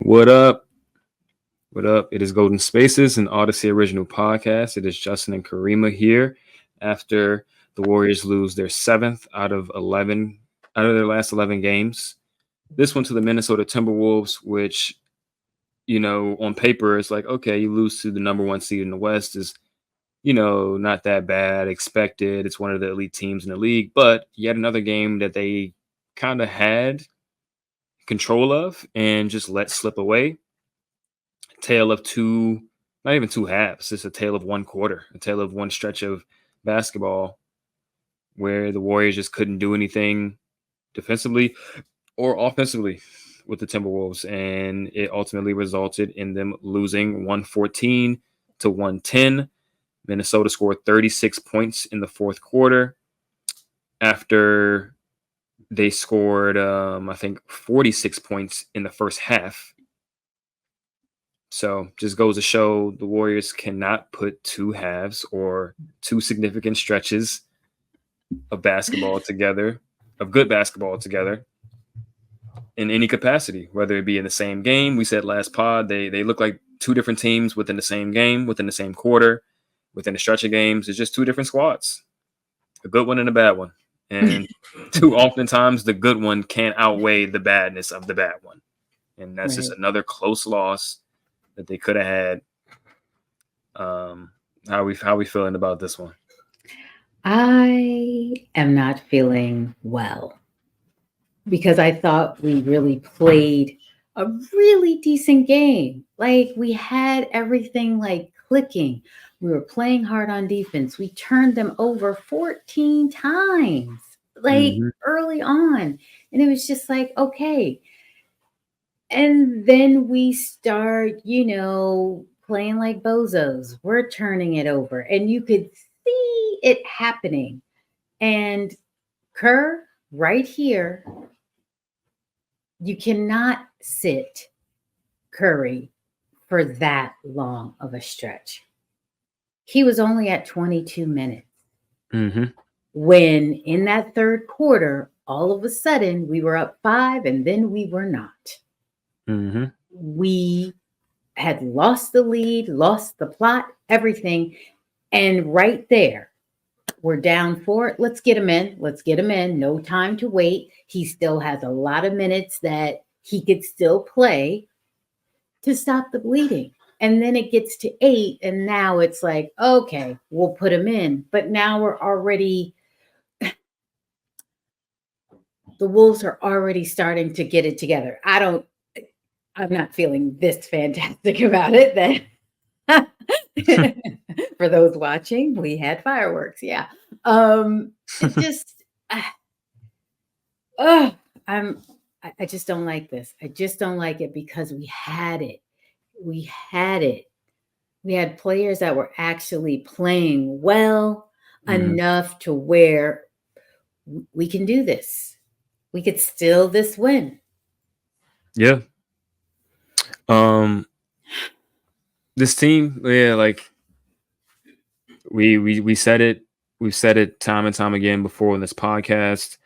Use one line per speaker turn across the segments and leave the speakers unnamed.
What up? What up? It is Golden Spaces, an Odyssey original podcast. It is Justin and Kariemah here after the Warriors lose their 7th out of their last 11 games. This one to the Minnesota Timberwolves, which, on paper, it's like, okay, you lose to the number one seed in the West is, not that bad, expected. It's one of the elite teams in the league, but yet another game that they kind of had control of and just let slip away. Tale of two, not even two halves. It's a tale of one quarter, a tale of one stretch of basketball where the Warriors just couldn't do anything defensively or offensively with the Timberwolves. And it ultimately resulted in them losing 114 to 110. Minnesota scored 36 points in the fourth quarter after they scored, I think, 46 points in the first half. So just goes to show the Warriors cannot put two halves or two significant stretches of basketball together, of good basketball together in any capacity, whether it be in the same game. We said last pod, they look like two different teams within the same game, within the same quarter, within the stretch of games. It's just two different squads, a good one and a bad one. And too oftentimes the good one can't outweigh the badness of the bad one. And that's just another close loss that they could have had. How we feeling about this one?
I am not feeling well because I thought we really played a really decent game. Like we had everything like clicking. We were playing hard on defense. We turned them over 14 times early on. And it was just like, okay. And then we start, playing like bozos. We're turning it over. And you could see it happening. And Kerr, right here, you cannot sit Curry for that long of a stretch. He was only at 22 minutes. When in that third quarter, all of a sudden, we were up 5 and then we were not. We had lost the lead, lost the plot, everything. And right there, we're down 4. Let's get him in. Let's get him in. No time to wait. He still has a lot of minutes that he could still play to stop the bleeding. And then it gets to 8. And now it's like, okay, we'll put him in. But now we're already, the Wolves are already starting to get it together. I'm not feeling this fantastic about it. That for those watching, we had fireworks. Yeah. It just, I just don't like this. I just don't like it because we had it. We had players that were actually playing well enough to where we can do this. We could steal this win.
Yeah. This team, like we said it. We've said it time and time again before in this podcast.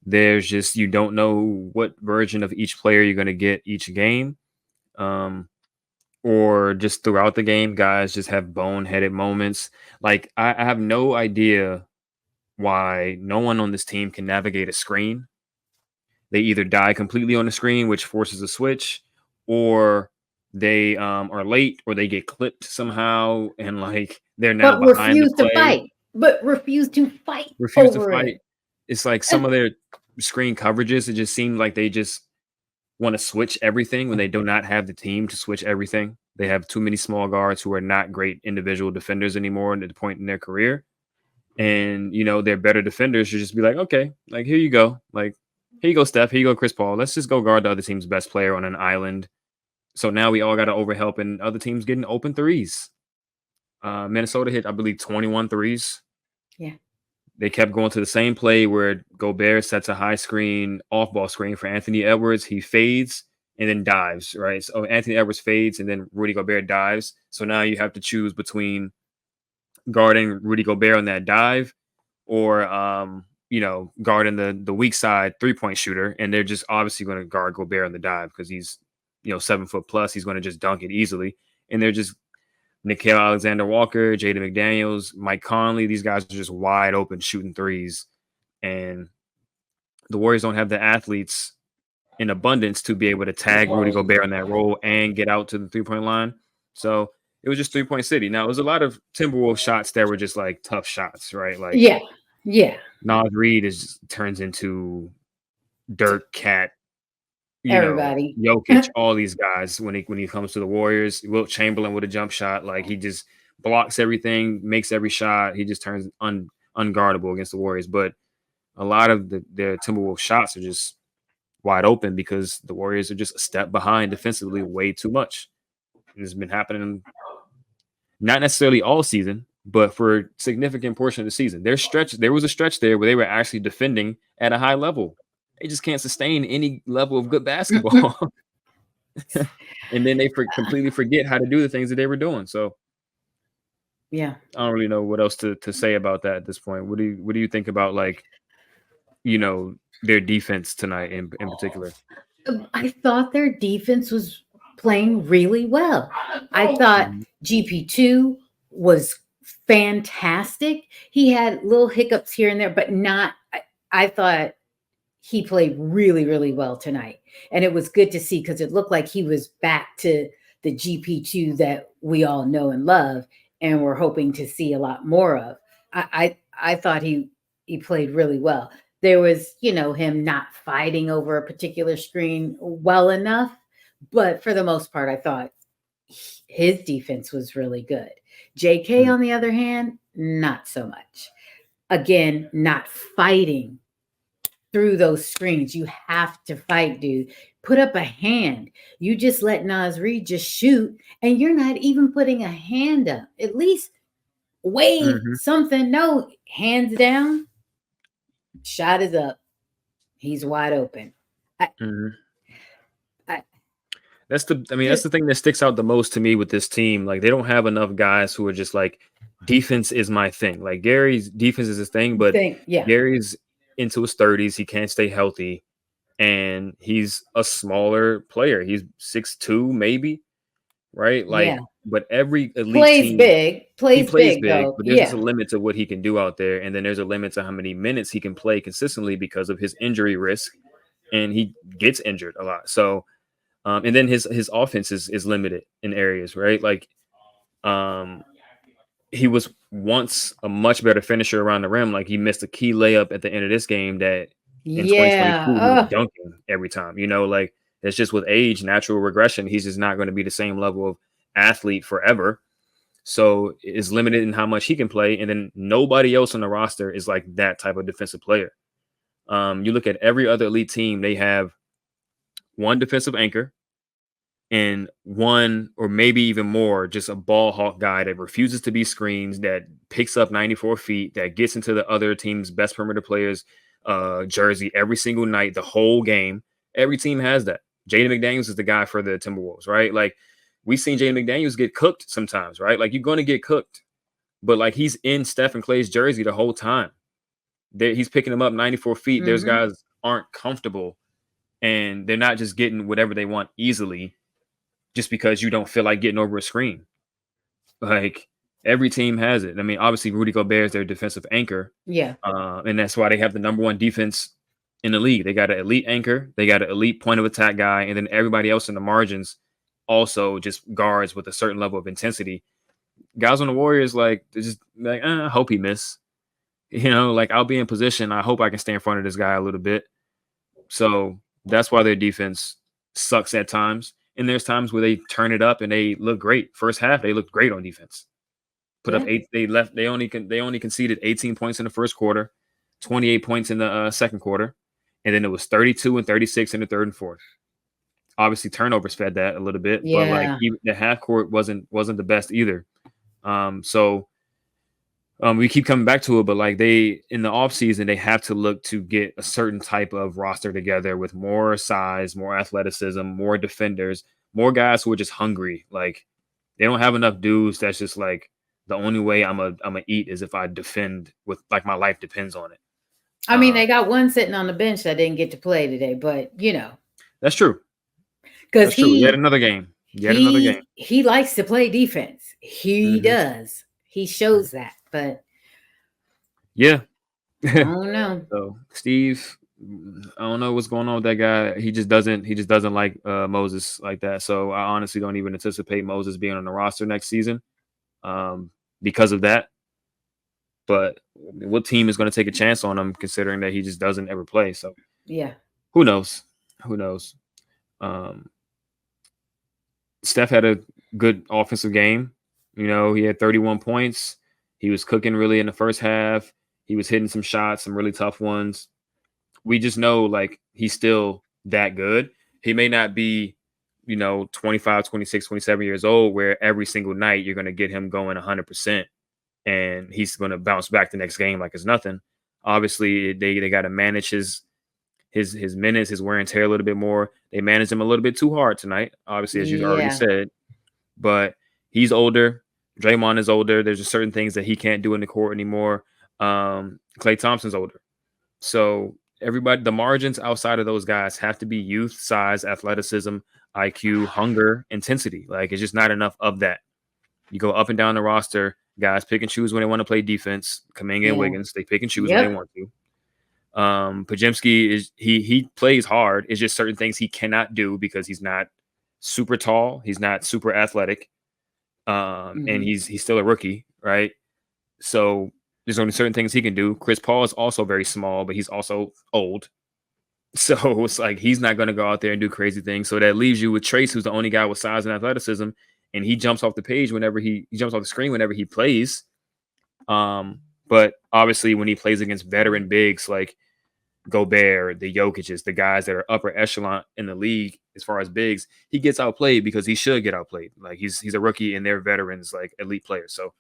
There's just, you don't know what version of each player you're going to get each game. Or just throughout the game, guys just have boneheaded moments. Like I have no idea why no one on this team can navigate a screen. They either die completely on the screen, which forces a switch, or they are late, or they get clipped somehow, and like they're now behind the play.
Refuse to fight.
It's like some of their screen coverages, it just seems like they just want to switch everything when they do not have the team to switch everything. They have too many small guards who are not great individual defenders anymore at the point in their career. And, they're better defenders should just be like, okay, like, here you go. Like, here you go, Steph. Here you go, Chris Paul. Let's just go guard the other team's best player on an island. So now we all got to overhelp, and other teams getting open threes. Minnesota hit, I believe, 21 threes.
Yeah.
They kept going to the same play where Gobert sets a high screen, off-ball screen for Anthony Edwards. He fades and then dives, right? So Anthony Edwards fades and then Rudy Gobert dives. So now you have to choose between guarding Rudy Gobert on that dive or, guarding the weak side three-point shooter. And they're just obviously going to guard Gobert on the dive because he's 7 foot plus. He's going to just dunk it easily. And they're just Nickeil Alexander-Walker, Jaden McDaniels, Mike Conley. These guys are just wide open shooting threes. And the Warriors don't have the athletes in abundance to be able to tag Rudy Gobert in that role and get out to the 3-point line. So it was just 3-point city. Now, it was a lot of Timberwolves shots that were just like tough shots, right? Like,
yeah.
Nas Reed turns into Dirk, Cat,
Everybody.
Jokic, all these guys when he comes to the Warriors. Wilt Chamberlain with a jump shot, like he just blocks everything, makes every shot. He just turns unguardable against the Warriors. But a lot of the Timberwolves shots are just wide open because the Warriors are just a step behind defensively way too much. And it's been happening not necessarily all season, but for a significant portion of the season. There was a stretch there where they were actually defending at a high level. They just can't sustain any level of good basketball. And then they completely forget how to do the things that they were doing. So
yeah,
I don't really know what else to say about that at this point. What do you think about their defense tonight in particular?
I thought their defense was playing really well. I thought GP2 was fantastic. He had little hiccups here and there, but not. I thought he played really, really well tonight. And it was good to see because it looked like he was back to the GP2 that we all know and love and we're hoping to see a lot more of. I thought he played really well. There was, him not fighting over a particular screen well enough. But for the most part, I thought his defense was really good. JK, on the other hand, not so much. Again, not fighting through those screens. You have to fight, dude. Put up a hand. You just let Nas Reed just shoot, and you're not even putting a hand up. At least wave something. No, hands down. Shot is up. He's wide open.
That's the thing that sticks out the most to me with this team. Like, they don't have enough guys who are just like, defense is my thing. Like, Gary's defense is his thing, but Gary's into his 30s. He can't stay healthy, and he's a smaller player. He's 6'2", maybe, right? Like, but every elite
plays
team
plays big, though.
But there's just a limit to what he can do out there, and then there's a limit to how many minutes he can play consistently because of his injury risk, and he gets injured a lot. So. And then his offense is limited in areas, right? Like, he was once a much better finisher around the rim. Like, he missed a key layup at the end of this game that in 2022 he was dunking every time. Like, it's just with age, natural regression. He's just not going to be the same level of athlete forever. So it's limited in how much he can play. And then nobody else on the roster is like that type of defensive player. You look at every other elite team, they have one defensive anchor and one or maybe even more, just a ball hawk guy that refuses to be screens, that picks up 94 feet, that gets into the other team's best perimeter players jersey every single night, the whole game. Every team has that. Jaden McDaniels is the guy for the Timberwolves, right? Like, we've seen Jaden McDaniels get cooked sometimes, right? Like, you're going to get cooked, but like, he's in Steph and Clay's jersey the whole time. He's picking them up 94 feet. There's guys aren't comfortable, and they're not just getting whatever they want easily just because you don't feel like getting over a screen. Like, every team has it. I mean, obviously Rudy Gobert is their defensive anchor.
Yeah.
And that's why they have the number one defense in the league. They got an elite anchor. They got an elite point of attack guy. And then everybody else in the margins also just guards with a certain level of intensity. Guys on the Warriors, like, they're just like, I hope he miss. Like, I'll be in position. I hope I can stay in front of this guy a little bit. So that's why their defense sucks at times. And there's times where they turn it up and they look great. First half, they looked great on defense. Put up 8. They only conceded 18 points in the first quarter, 28 points in the second quarter, and then it was 32 and 36 in the third and fourth. Obviously, turnovers fed that a little bit, but like, even the half court wasn't the best either. We keep coming back to it, but like, they, in the offseason, they have to look to get a certain type of roster together with more size, more athleticism, more defenders, more guys who are just hungry. Like, they don't have enough dudes that's just like, the only way I'm a eat is if I defend with, like, my life depends on it.
I mean, they got one sitting on the bench that didn't get to play today, but
that's true.
because
That's true. Yet another game. Yet another game.
he likes to play defense. He
Hmm.
does. He shows that, but
Yeah.
I don't know.
So Steve, I don't know what's going on with that guy. He just doesn't like Moses like that. So I honestly don't even anticipate Moses being on the roster next season because of that. But what team is going to take a chance on him considering that he just doesn't ever play? So
Yeah.
who knows? Who knows? Um, Steph had a good offensive game. You know, he had 31 points. He was cooking really in the first half. He was hitting some shots, some really tough ones. We just know like he's still that good. He may not be, 25, 26, 27 years old where every single night you're going to get him going 100% and he's going to bounce back the next game like it's nothing. Obviously, they got to manage his minutes, his wear and tear a little bit more. They managed him a little bit too hard tonight, obviously, as you already
Yeah.
said. But he's older. Draymond is older. There's just certain things that he can't do in the court anymore. Klay Thompson's older. So everybody, the margins outside of those guys have to be youth, size, athleticism, IQ, hunger, intensity. Like it's just not enough of that. You go up and down the roster, guys pick and choose when they want to play defense. Kuminga and
Yeah.
Wiggins, they pick and choose when they
Yep.
want to. Pajemski is he plays hard. It's just certain things he cannot do because he's not super tall, he's not super athletic, and he's still a rookie, right? So there's only certain things he can do. Chris Paul is also very small, but he's also old. So it's like he's not going to go out there and do crazy things. So that leaves you with Trace, who's the only guy with size and athleticism, and he jumps off the page whenever he jumps off the screen whenever he plays. But obviously when he plays against veteran bigs like Gobert, the Jokic's, the guys that are upper echelon in the league as far as bigs, he gets outplayed because he should get outplayed. Like he's a rookie and they're veterans, like elite players. So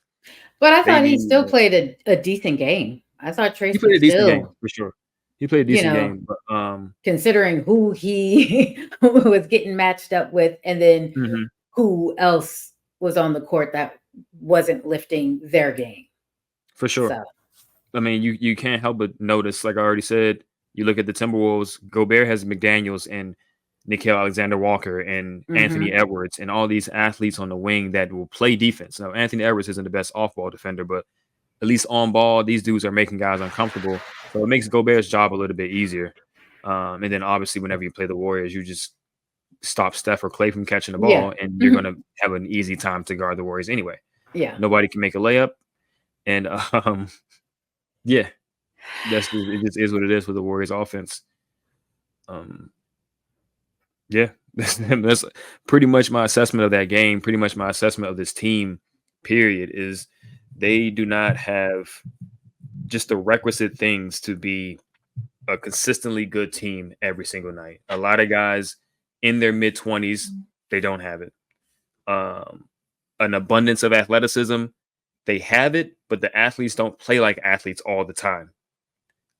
But I
they
thought he
need.
still played a decent game. I thought
He
Trace
played
was
a decent game
still,
for sure. He played a
you
decent
know,
game, but
considering who he was getting matched up with and then
mhm,
who else was on the court that wasn't lifting their game.
for sure.
So,
I mean, you can't help but notice, like I already said, you look at the Timberwolves. Gobert has McDaniels and Nickeil Alexander-Walker and Anthony
mhm.
Edwards and all these athletes on the wing that will play defense. Now, Anthony Edwards isn't the best off-ball defender, but at least on ball, these dudes are making guys uncomfortable. So it makes Gobert's job a little bit easier. And then obviously, whenever you play the Warriors, you just stop Steph or Clay from catching the
Yeah.
ball, and you're going
Mhm.
to have an easy time to guard the Warriors anyway.
Yeah.
Nobody can make a layup. And yeah, it just is what it is with the Warriors offense. Yeah, that's pretty much my assessment of that game. Pretty much my assessment of this team. Period. Is they do not have just the requisite things to be a consistently good team every single night. A lot of guys in their mid-20s, they don't have it. An abundance of athleticism, they have it, but the athletes don't play like athletes all the time.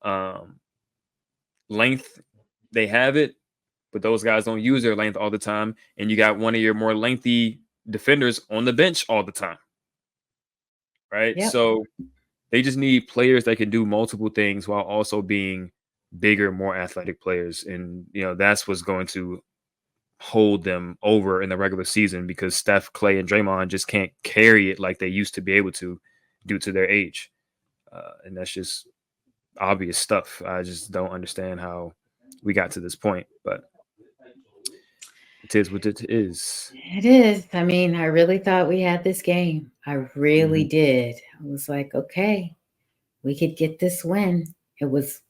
Um, Length, they have it, but those guys don't use their length all the time. And you got one of your more lengthy defenders on the bench all the time, right?
Yep.
So they just need players that can do multiple things while also being bigger, more athletic players. And, that's what's going to hold them over in the regular season because Steph, Clay, and Draymond just can't carry it like they used to be able to due to their age. And that's just obvious stuff. I just don't understand how we got to this point, but it is what it is.
It is. I mean, I really thought we had this game. I really
Mhm,
did. I was like, okay, we could get this win. It was,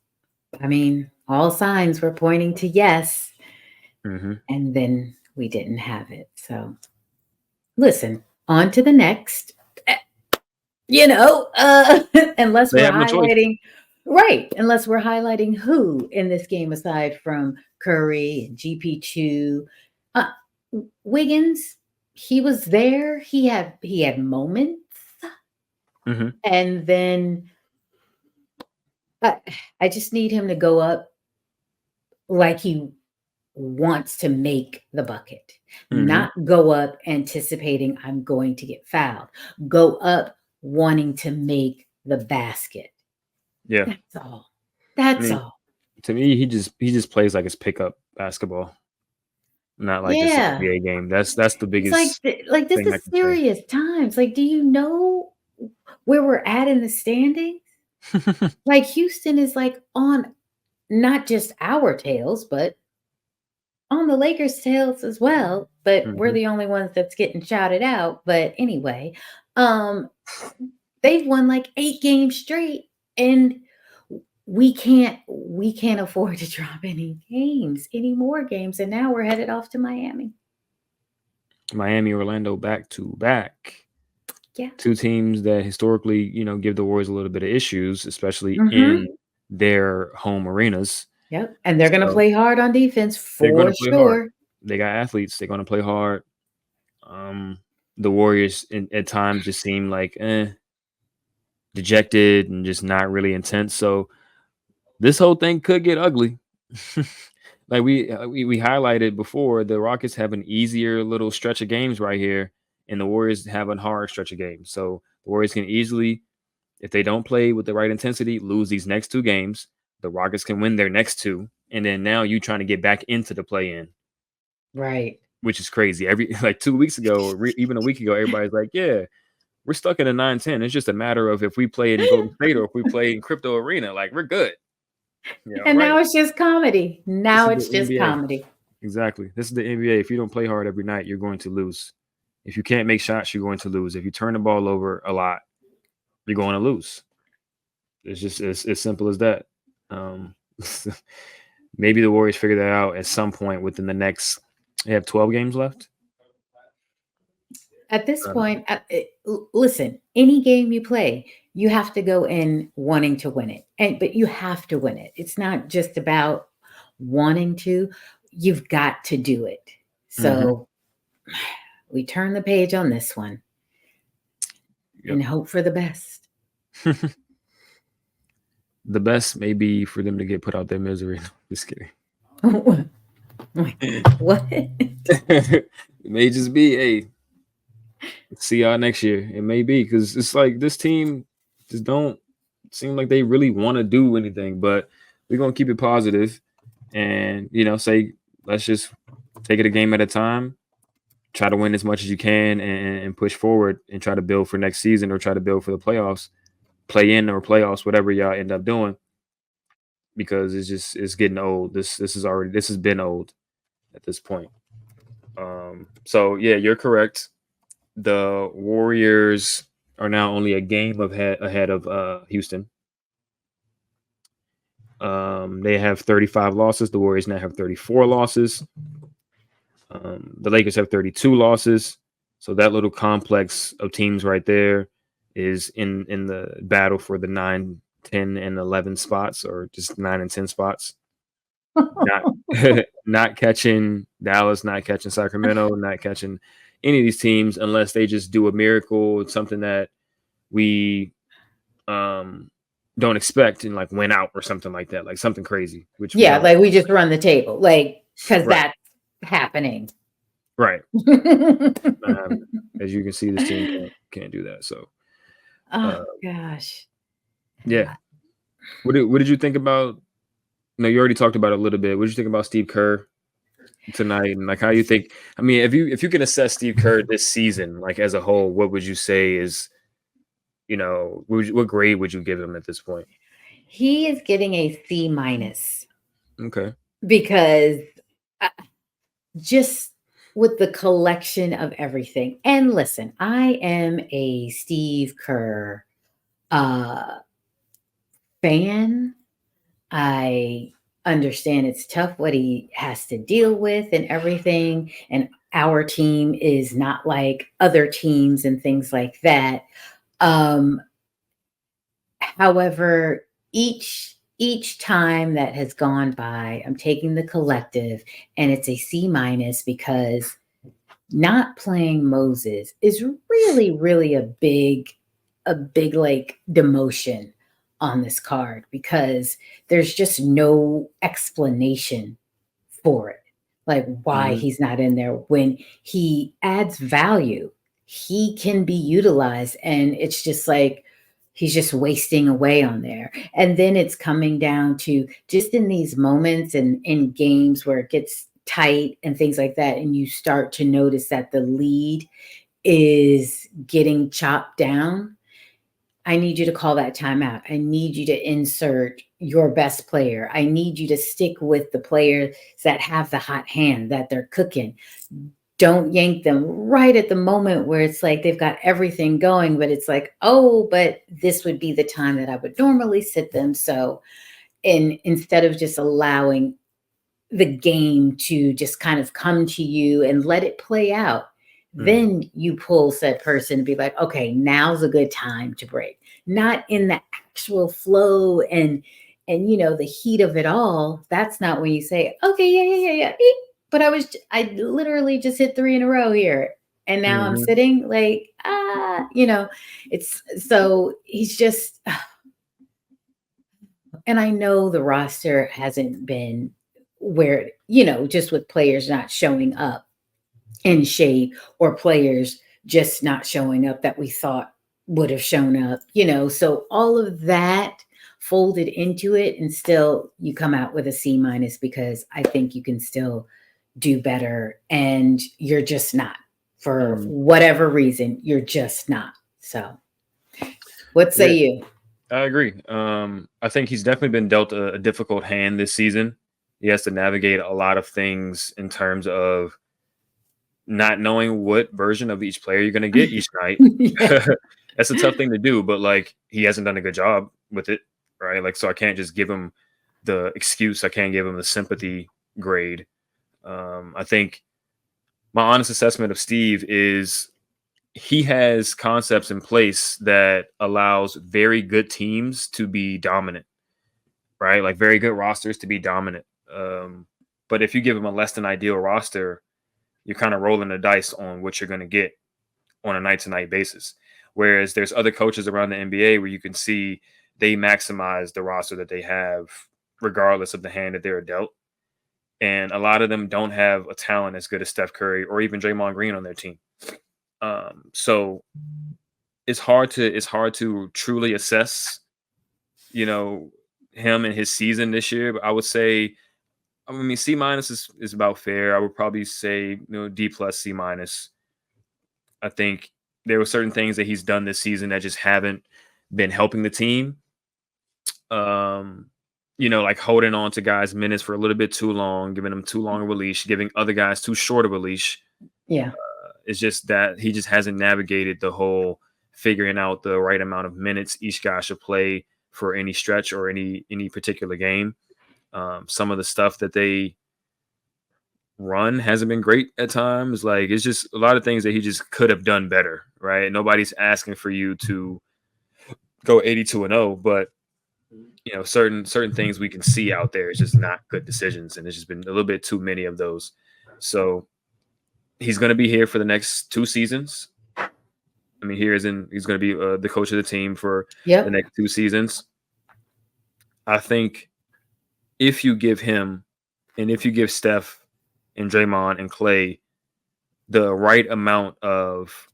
I mean, all signs were pointing to yes.
mhm.
And then we didn't have it. So listen, on to the next. Eh, unless
They
we're
have no choice.
highlighting, right, unless we're highlighting who in this game aside from Curry and GP2. Uh, Wiggins, he was there. He had moments,
Mhm,
and then I, I just need him to go up like he wants to make the bucket,
mhm.
not go up anticipating I'm going to get fouled. Go up wanting to make the basket.
Yeah.
That's all.
I
That's
mean,
all.
to me, he just plays like it's pickup basketball. not like just an
Yeah.
NBA game. That's the
It's like
biggest
like this
thing I
is
can
serious times. Like, do you know where we're at in the standings?
say.
Like Houston is like on not just our tails, but on the Lakers' tails as well. But we're
Mhm.
the only ones that's getting shouted out. But anyway, um, they've won like 8 games straight, and we can't afford to drop any more games. And now we're headed off to Miami.
Miami, Orlando, back to back.
Yeah.
Two teams that historically, give the Warriors a little bit of issues, especially
Mm-hmm.
in their home arenas.
Yep. And they're gonna
So
play hard on defense
they're going
for
to play hard.
sure.
They got athletes. They're going to play hard. Um, the Warriors at times just seem like dejected and just not really intense. So this whole thing could get ugly. Like we highlighted before, the Rockets have an easier little stretch of games right here, and the Warriors have a hard stretch of games. So the Warriors can easily, if they don't play with the right intensity, lose these next two games. The Rockets can win their next two, and then now you trying to get back into the play-in,
Right.
which is crazy. Every like 2 weeks ago, or even a week ago, everybody's like, "Yeah, we're stuck in a 9-10. It's just a matter of if we play in Golden State or if we play in Crypto Arena. Like we're good." Yeah,
And
right.
now it's just comedy.
This
Now
is the
it's just
NBA.
comedy.
Exactly. This is the NBA. If you don't play hard every night, you're going to lose. If you can't make shots, you're going to lose. If you turn the ball over a lot, you're going to lose. It's just as simple as that. Um, maybe the Warriors figure that out at some point within the next. They have 12 games left.
At this
Uh,
point, listen, any game you play, you have to go in wanting to win it. But you have to win it. It's not just about wanting to, you've got to do it.
mhm.
So we turn the page on this one
Yep.
and hope for the best.
The best may be for them to get put out their misery. Just kidding.
What?
It may just be, hey, see y'all next year. It may be because it's like this team just don't seem like they really want to do anything. But we're gonna keep it positive and say let's just take it a game at a time. Try to win as much as you can and push forward and try to build for next season or try to build for the playoffs, play in or playoffs, whatever y'all end up doing. Because it's getting old. This has been old at this point. So yeah, you're correct. The Warriors are now only a game ahead of Houston. They have 35 losses. The Warriors now have 34 losses. The Lakers have 32 losses. So that little complex of teams right there is in the battle for the 9, 10, and 11 spots, or just 9 and 10 spots. Not not catching Dallas, not catching Sacramento, not catching any of these teams unless they just do a miracle. It's something that we don't expect and like win out or something like that, like something crazy, which we
Yeah,
don't.
like we just run the table, like because
Right,
that's happening.
right. As you can see, this team can't do that. So,
Oh
uh,
gosh.
yeah. What did you think about? No, you already talked about it a little bit. What did you think about Steve Kerr tonight, and like how you think? I mean, if you can assess Steve Kerr this season, like as a whole, what would you say is what grade would you give him at this point?
He is getting a C minus
Okay.
because uh, just with the collection of everything. And listen, I am a Steve Kerr uh, fan. I understand it's tough what he has to deal with and everything. And our team is not like other teams and things like that. Um, However, each time that has gone by, I'm taking the collective and it's a C minus because not playing Moses is really, really a big like demotion on this card because there's just no explanation for it. Like why
Mhm.
he's not in there when he adds value, he can be utilized, and it's just like he's just wasting away on there. And then it's coming down to just in these moments and in games where it gets tight and things like that, and you start to notice that the lead is getting chopped down, I need you to call that timeout. I need you to insert your best player. I need you to stick with the players that have the hot hand, that they're cooking. Don't yank them right at the moment where it's like they've got everything going, but it's like, oh, but this would be the time that I would normally sit them. So, and instead of just allowing the game to just kind of come to you and let it play out, then you pull said person and be like, okay, now's a good time to break. Not in the actual flow and the heat of it all. That's not when you say, okay, yeah. But I literally just hit 3 in a row here. And now I'm sitting like, it's so he's just, and I know the roster hasn't been where, just with players not showing up in shape or players just not showing up that we thought would have shown up, so all of that folded into it, and still you come out with a C- because I think you can still do better, and you're just not, for whatever reason, you're just not. So what say you?
I agree. I think he's definitely been dealt a difficult hand this season. He has to navigate a lot of things in terms of not knowing what version of each player you're going to get each night.
Yeah.
That's a tough thing to do, but like he hasn't done a good job with it, right? Like, so I can't just give him the excuse. I can't give him the sympathy grade. I think my honest assessment of Steve is he has concepts in place that allows very good teams to be dominant, right? Like very good rosters to be dominant. But if you give him a less than ideal roster, you're kind of rolling the dice on what you're going to get on a night to night basis. Whereas there's other coaches around the NBA where you can see they maximize the roster that they have, regardless of the hand that they're dealt. And a lot of them don't have a talent as good as Steph Curry or even Draymond Green on their team. So it's hard to truly assess, him and his season this year. But I would say, I mean, C- is about fair. I would probably say, D plus, C-. I think there were certain things that he's done this season that just haven't been helping the team. Like holding on to guys' minutes for a little bit too long, giving them too long of a leash, giving other guys too short of a leash.
Yeah.
It's just that he just hasn't navigated the whole figuring out the right amount of minutes each guy should play for any stretch or any particular game. Some of the stuff that they run hasn't been great at times. Like, it's just a lot of things that he just could have done better, right? Nobody's asking for you to go 82-0, but certain things we can see out there is just not good decisions, and there's just been a little bit too many of those. So he's going to be here for the next 2 seasons. I mean, he's going to be the coach of the team for the next 2 seasons. I think if you give him, and if you give Steph and Draymond and Clay the right amount of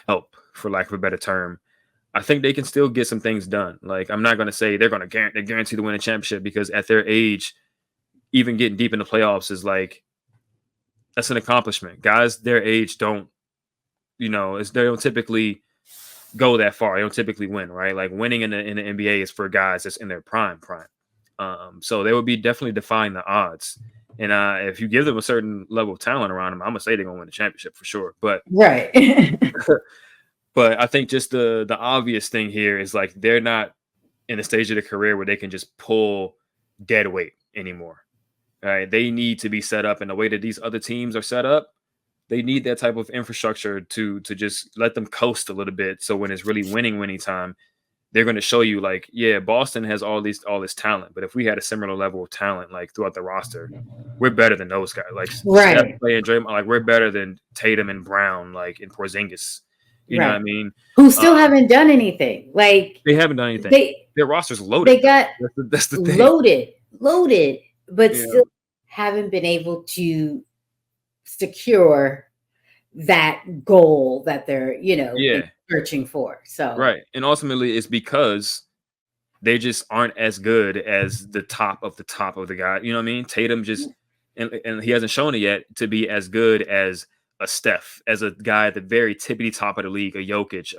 help, for lack of a better term, I think they can still get some things done. Like, I'm not going to say they're going to guarantee to win a championship, because at their age, even getting deep in the playoffs is like, that's an accomplishment. Guys their age don't, they don't typically go that far. They don't typically win, right? Like, winning in the NBA is for guys that's in their prime. So they would be definitely defying the odds. And if you give them a certain level of talent around them, I'm gonna say they're gonna win the championship for sure. But
Right.
but I think just the obvious thing here is, like, they're not in a stage of their career where they can just pull dead weight anymore. Right? They need to be set up in the way that these other teams are set up. They need that type of infrastructure to just let them coast a little bit. So when it's really winning time, they're going to show you, like, yeah, Boston has all this talent, but if we had a similar level of talent, like, throughout the roster, we're better than those guys. Like, Steph, Clay, and Draymond, like, we're better than Tatum and Brown, like, in Porzingis. You know what I mean?
Who still haven't done anything. Like,
they haven't done anything. Their roster's loaded.
They got
that's the thing.
Loaded, but still haven't been able to secure that goal that they're, searching for. So
right. And ultimately it's because they just aren't as good as the top of the guy. You know what I mean? Tatum just, and he hasn't shown it yet to be as good as a Steph, as a guy at the very tippity top of the league, a Jokic,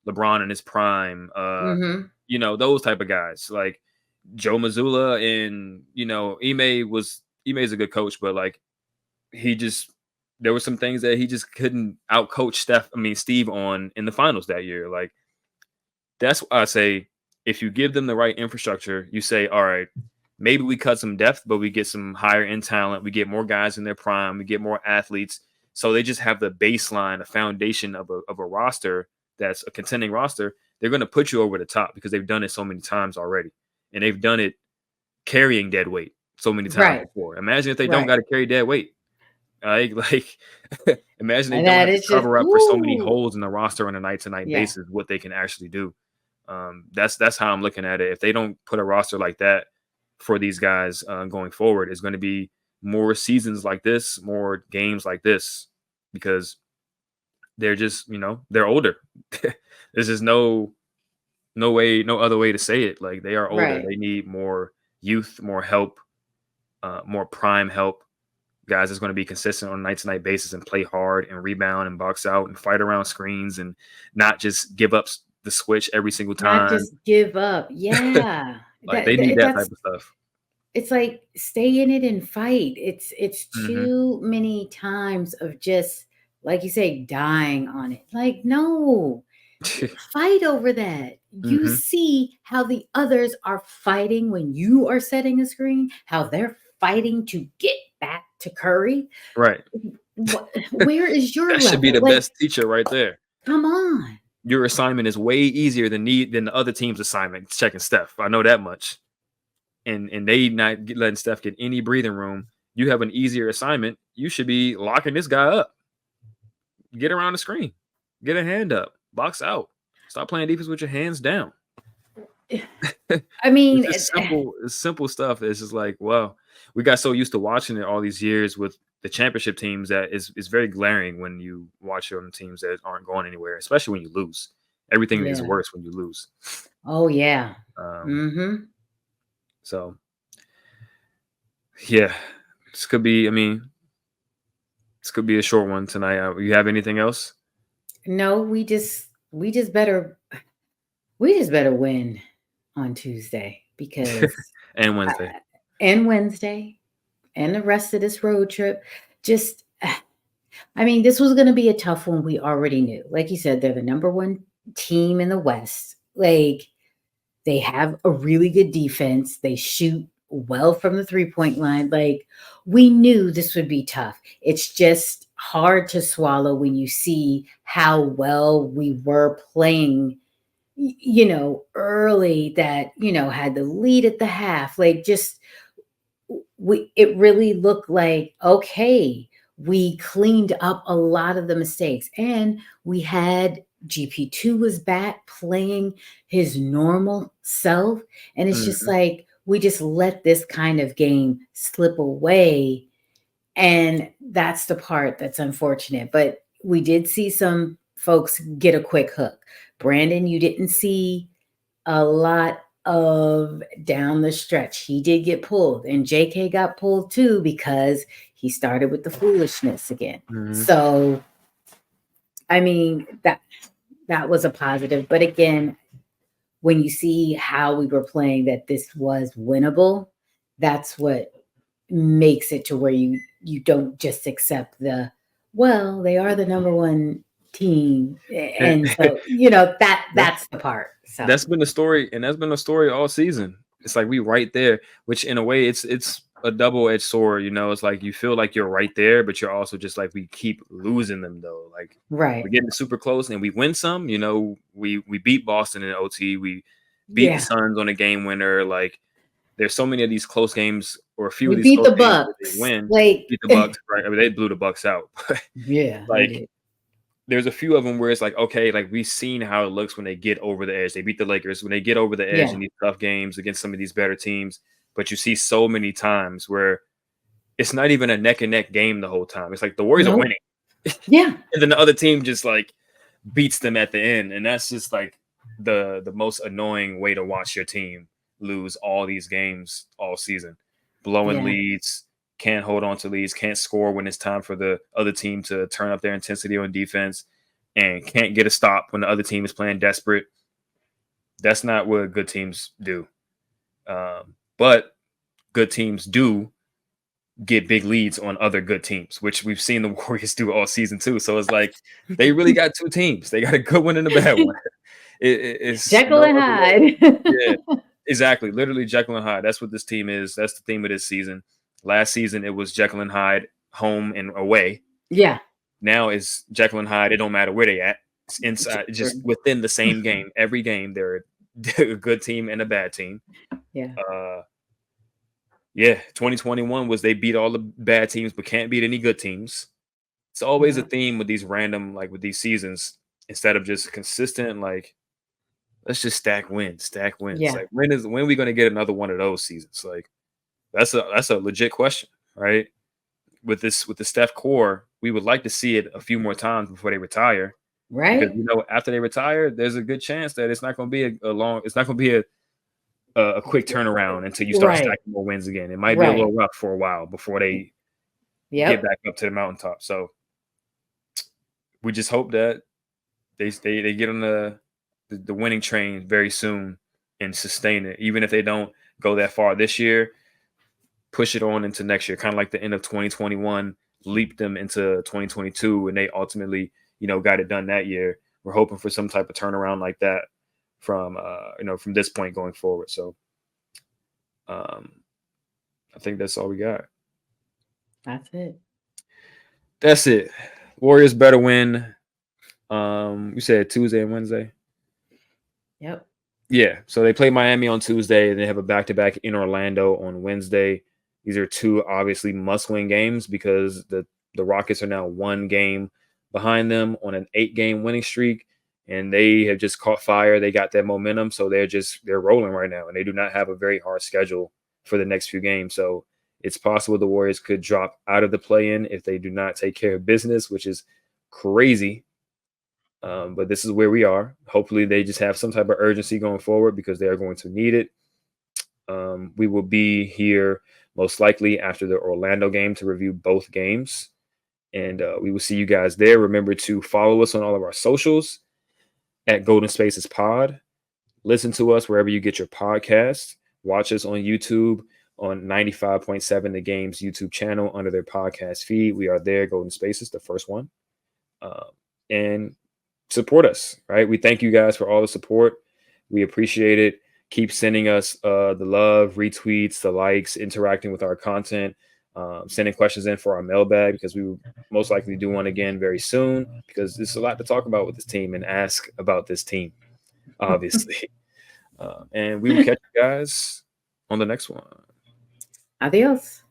LeBron in his prime,
Mm-hmm.
those type of guys like Joe Mazzulla, and Ime's a good coach, but like there were some things that he just couldn't outcoach Steve on in the finals that year. Like that's why I say if you give them the right infrastructure, you say, all right, maybe we cut some depth, but we get some higher end talent. We get more guys in their prime. We get more athletes. So they just have the baseline, a foundation of a roster that's a contending roster. They're going to put you over the top because they've done it so many times already. And they've done it carrying dead weight so many times
Right.
before. Imagine if they don't
Right.
got to carry dead weight. Like imagine they
And
don't
that
have to
is just,
cover up for so many
ooh.
holes in the roster on a night-to-night
Yeah.
basis, what they can actually do. That's how I'm looking at it. If they don't put a roster like that for these guys going forward, it's going to be more seasons like this, more games like this, because they're just, they're older. There's just no other way to say it. Like they are older.
Right.
They need more youth, more help, more prime help. Guys that's going to be consistent on a night-to-night basis and play hard and rebound and box out and fight around screens and not just give up the switch every single
Not
time.
just give up. Yeah.
Like they need that type
That's,
of stuff.
it's like stay in it and fight. It's
Mm-hmm.
too many times of just, like you say, dying on it. Like, no, fight over that. You
Mm-hmm.
see how the others are fighting when you are setting a screen, how they're fighting to get back to Curry.
Right.
Where is your
That should be
level?
the
Like,
best teacher right there.
come on.
Your assignment is way easier than the other team's assignment, checking Steph. I know that much. And they not letting Steph get any breathing room. You have an easier assignment. You should be locking this guy up. Get around the screen. Get a hand up. Box out. Stop playing defense with your hands down.
I mean,
It's just simple. It's simple stuff. It's just like, well, we got so used to watching it all these years with the championship teams that is very glaring when you watch it on teams that aren't going anywhere, especially when you lose. Everything is
yeah.
worse when you lose.
Oh, yeah.
Um,
Mm-hmm.
so, yeah, this could be. I mean, this could be a short one tonight. You have anything else?
No, we just better win on Tuesday because
And
uh,
Wednesday.
and Wednesday and the rest of this road trip. Just, I mean, this was going to be a tough one. We already knew. Like you said, they're the number one team in the West. Like they have a really good defense. They shoot well from the 3-point line. Like we knew this would be tough. It's just hard to swallow when you see how well we were playing, early, that, had the lead at the half. Like just it really looked like, okay, we cleaned up a lot of the mistakes, and we had GP2 was back playing his normal self. And it's just
Mm-hmm.
like, we just let this kind of game slip away. And that's the part that's unfortunate. But we did see some folks get a quick hook. Brandon, you didn't see a lot of down the stretch. He did get pulled, and JK got pulled too because he started with the foolishness again.
Mm-hmm.
So, I mean, that was a positive. But again, when you see how we were playing, that this was winnable, that's what makes it to where you don't just accept well, they are the number one team. And so, that's the part. So
That's been the story, and that's been the story all season. It's like we right there, which in a way it's a double-edged sword. It's like you feel like you're right there, but you're also just like we keep losing them though. Like we're
right.
getting super close and we win some. We beat Boston in OT. We beat the
Yeah.
Suns on a game winner. Like there's so many of these close games, or a few of
We
these
beat
close
the
games that they
Bucks.
win.
Like,
Beat the Bucks, right? I mean, they blew the Bucks out.
yeah, they
Like
did.
there's a few of them where it's like, okay, like we've seen how it looks when they get over the edge. They beat the Lakers when they get over the edge
Yeah.
in these tough games against some of these better teams. But you see so many times where it's not even a neck and neck game the whole time. It's like the Warriors are
Nope.
winning.
Yeah.
And then the other team just like beats them at the end. And that's just like the most annoying way to watch your team lose all these games all season. Blowing
Yeah.
leads, can't hold on to leads, can't score when it's time for the other team to turn up their intensity on defense, and can't get a stop when the other team is playing desperate. That's not what good teams do. But good teams do get big leads on other good teams, which we've seen the Warriors do all season too. So it's like they really got two teams. They got a good one and a bad one. It's
Jekyll
no
and
other way.
Hyde.
Yeah, exactly. Literally Jekyll and Hyde. That's what this team is. That's the theme of this season. Last season it was Jekyll and Hyde home and away.
Yeah.
Now it's Jekyll and Hyde. It don't matter where they at. It's inside, just within the same game. Every game they're a good team and a bad team.
Yeah.
Yeah, 2021 was they beat all the bad teams but can't beat any good teams. It's always a theme with these random, like with these seasons, instead of just consistent, like, let's just stack wins.
Yeah.
Like when are we gonna get another one of those seasons? Like that's a legit question, right? With the Steph core, we would like to see it a few more times before they retire.
Right.
Because after they retire, there's a good chance that it's not gonna be it's not gonna be a quick turnaround until you start stacking more wins again. It might be a little rough for a while before they get back up to the mountaintop. So we just hope that they get on the winning train very soon and sustain it. Even if they don't go that far this year, push it on into next year. Kind of like the end of 2021 leaped them into 2022, and they ultimately, got it done that year. We're hoping for some type of turnaround like that from from this point going forward. So I think that's all we got. That's it. Warriors better win. You said Tuesday and Wednesday.
Yep.
Yeah. So they play Miami on Tuesday, and they have a back-to-back in Orlando on Wednesday. These are two obviously must-win games because the Rockets are now one game behind them on an 8-game winning streak. And they have just caught fire. They got that momentum, so they're rolling right now, and they do not have a very hard schedule for the next few games. So it's possible the Warriors could drop out of the play-in if they do not take care of business, which is crazy. But this is where we are. Hopefully, they just have some type of urgency going forward because they are going to need it. We will be here most likely after the Orlando game to review both games, and we will see you guys there. Remember to follow us on all of our socials at Golden Spaces Pod. Listen to us wherever you get your podcasts. Watch us on YouTube on 95.7 The Game's YouTube channel under their podcast feed. We are there, Golden Spaces, the first one. And support us, right? We thank you guys for all the support. We appreciate it. Keep sending us the love, retweets, the likes, interacting with our content, sending questions in for our mailbag because we will most likely do one again very soon because there's a lot to talk about with this team and ask about this team, obviously. And we will catch you guys on the next one.
Adios.